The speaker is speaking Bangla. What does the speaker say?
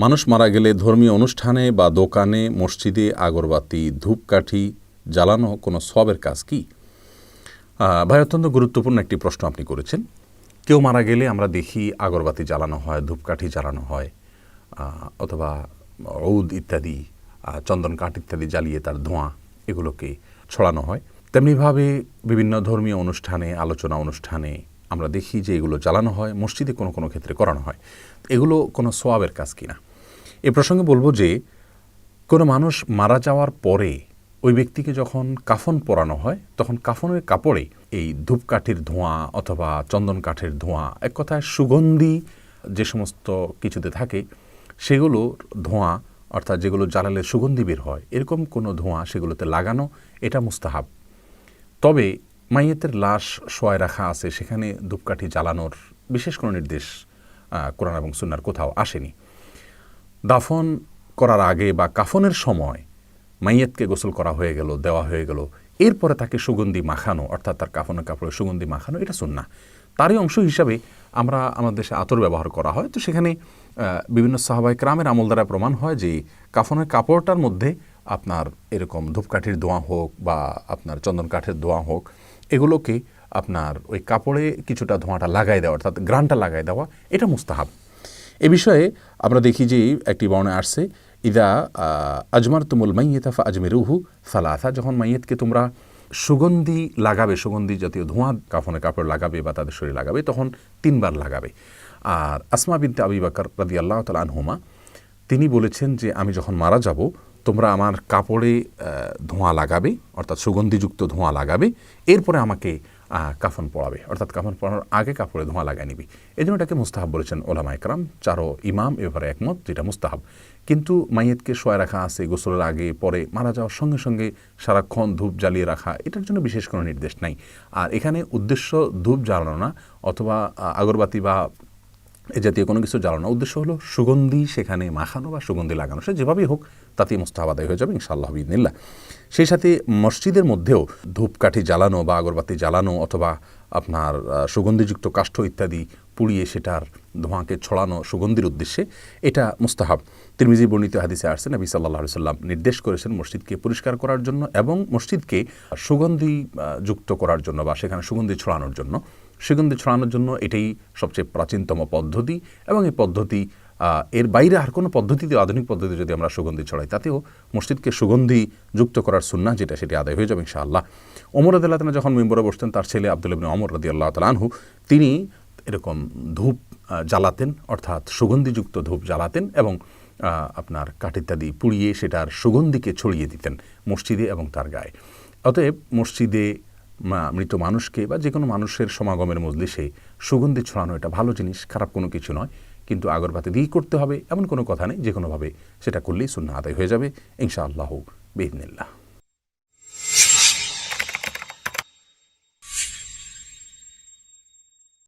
মানুষ মারা গেলে ধর্মীয় অনুষ্ঠানে বা দোকানে, মসজিদে আগরবাতি, ধূপকাঠি জ্বালানো কোনো সওয়াবের কাজ কি? ভাই, অত্যন্ত গুরুত্বপূর্ণ একটি প্রশ্ন আপনি করেছেন। কেউ মারা গেলে আমরা দেখি আগরবাতি জ্বালানো হয়, ধূপকাঠি জ্বালানো হয়, অথবা ঔদ ইত্যাদি, চন্দন কাঠ ইত্যাদি জ্বালিয়ে তার ধোঁয়া এগুলোকে ছড়ানো হয়। তেমনিভাবে বিভিন্ন ধর্মীয় অনুষ্ঠানে, আলোচনা অনুষ্ঠানে আমরা দেখি যে এগুলো জ্বালানো হয়, মসজিদে কোনো কোনো ক্ষেত্রে করানো হয়। এগুলো কোনো সওয়াবের কাজ কিনা এ প্রসঙ্গে বলবো যে কোনো মানুষ মারা যাওয়ার পরে ওই ব্যক্তিকে যখন কাফন পরানো হয় তখন কাফনের কাপড়ে এই ধূপকাঠির ধোঁয়া অথবা চন্দন কাঠের ধোঁয়া, এক কথায় সুগন্ধি যে সমস্ত কিছুতে থাকে সেগুলোর ধোঁয়া, অর্থাৎ যেগুলো জ্বালালে সুগন্ধি বের হয়, এরকম কোনো ধোঁয়া সেগুলোতে লাগানো এটা মুস্তাহাব। তবে মাইয়েতের লাশ শোয়ায় রাখা আছে, সেখানে ধূপকাঠি জ্বালানোর বিশেষ কোনো নির্দেশ কোরআন এবং সুন্নাহর কোথাও আসেনি। দাফন করার আগে বা কাফনের সময় মাইয়েতকে গোসল করা হয়ে গেল, দেওয়া হয়ে গেল, এরপরে তাকে সুগন্ধি মাখানো, অর্থাৎ তার কাফনের কাপড়ে সুগন্ধি মাখানো, এটা সুন্নাহ। তারই অংশ হিসাবে আমরা আমাদের দেশে আতর ব্যবহার করা হয়। তো সেখানে বিভিন্ন সাহাবায়ে কেরামের আমল দ্বারা প্রমাণ হয় যে কাফনের কাপড়টার মধ্যে আপনার এরকম ধূপকাঠির ধোঁয়া হোক বা আপনার চন্দন কাঠের ধোঁয়া হোক, এগুলোকে আপনার ওই কাপড়ে কিছুটা ধোঁয়াটা লাগাই দেওয়া, অর্থাৎ গ্রানটা লাগাই দেওয়া, এটা মুস্তাহাব। এ বিষয়ে আমরা দেখি যে একটি বর্ণনা আসছে, ইদা আজমার তুমুল মাইয়েতা ফা আজমিরুহু সালাসা, যখন মাইয়েতকে তোমরা সুগন্ধি লাগাবে, সুগন্ধি জাতীয় ধোঁয়া কাফনে কাপড় লাগাবে বা তাদের শরীরে লাগাবে, তখন 3 বার লাগাবে। আর আসমা বিনতে আবি বকর রাদিয়াল্লাহু তাআলা আনহুমা তিনি বলেছেন যে আমি যখন মারা যাব তোমরা আমার কাপড়ে ধোঁয়া লাগাবে, অর্থাৎ সুগন্ধিযুক্ত ধোঁয়া লাগাবে, এরপরে আমাকে কাফন পরাবে, অর্থাৎ কাফন পরানোর আগে কাপড়ে ধোঁয়া লাগাই নিবি। এই জন্য এটাকে মুস্তাহাব বলেছেন ওলামায়ে কেরাম। 4 ইমাম এবারে একমত যেটা মুস্তাহাব। কিন্তু মাইয়েতকে শোয়া রাখা আছে গোসলের আগে পরে, মারা যাওয়ার সঙ্গে সঙ্গে সারাক্ষণ ধূপ জ্বালিয়ে রাখা, এটার জন্য বিশেষ কোনো নির্দেশ নাই। আর এখানে উদ্দেশ্য ধূপ জ্বালানো না অথবা আগরবাতি বা এ জাতীয় কোনো কিছু জ্বালানো, উদ্দেশ্য হলো সুগন্ধি সেখানে মাখানো বা সুগন্ধি লাগানো। সে যেভাবেই হোক তাতেই মুস্তাহাব আদায় হয়ে যাবে ইনশাআল্লাহ বিইذনিল্লাহ। সেই সাথে মসজিদের মধ্যেও ধূপকাঠি জ্বালানো বা আগরবাতি জ্বালানো অথবা আপনার সুগন্ধিযুক্ত কাষ্ঠ ইত্যাদি পুড়িয়ে সেটার ধোঁয়াকে ছড়ানো সুগন্ধির উদ্দেশ্যে, এটা মুস্তাহাব। তিরমিজি বর্ণিত হাদিসে আসছে নবী সাল্লাল্লাহু আলাইহি ওয়াসাল্লাম নির্দেশ করেছেন মসজিদকে পরিষ্কার করার জন্য এবং মসজিদকে সুগন্ধি যুক্ত করার জন্য বা সেখানে সুগন্ধি ছড়ানোর জন্য। সুগন্ধি ছড়ানোর জন্য এটাই সবচেয়ে প্রাচীনতম পদ্ধতি এবং এই পদ্ধতি এর বাইরে আর কোনো পদ্ধতিতে, আধুনিক পদ্ধতি যদি আমরা সুগন্ধি ছড়াই তাতেও মসজিদকে সুগন্ধি যুক্ত করার সুন্নাহ যেটা, সেটি আদায় হয়ে যাবে ইনশাআল্লাহ। ওমর রাদিয়াল্লাহু তাআলা যখন মিম্বরে বসতেন, তার ছেলে আব্দুল্লাহ ইবনে ওমর রাদিয়াল্লাহু তাআলা আনহু তিনি এরকম ধূপ জ্বালাতেন, অর্থাৎ সুগন্ধিযুক্ত ধূপ জ্বালাতেন এবং আপনার কাঠ ইত্যাদি পুড়িয়ে সেটার সুগন্ধিকে ছড়িয়ে দিতেন মসজিদে এবং তার গায়ে। অতএব মসজিদে মৃত মানুষকে বা যে কোনো মানুষের সমাগমের মজলিসে সুগন্ধি ছড়ানো এটা ভালো জিনিস, খারাপ কোনো কিছু নয়। কিন্তু আগরবাতি দিয়েই করতে হবে এমন কোনো কথা নেই, যে কোনোভাবে সেটা করলেই সুন্নাহ আদায় হয়ে যাবে ইনশাআল্লাহ বিইذনিল্লাহ।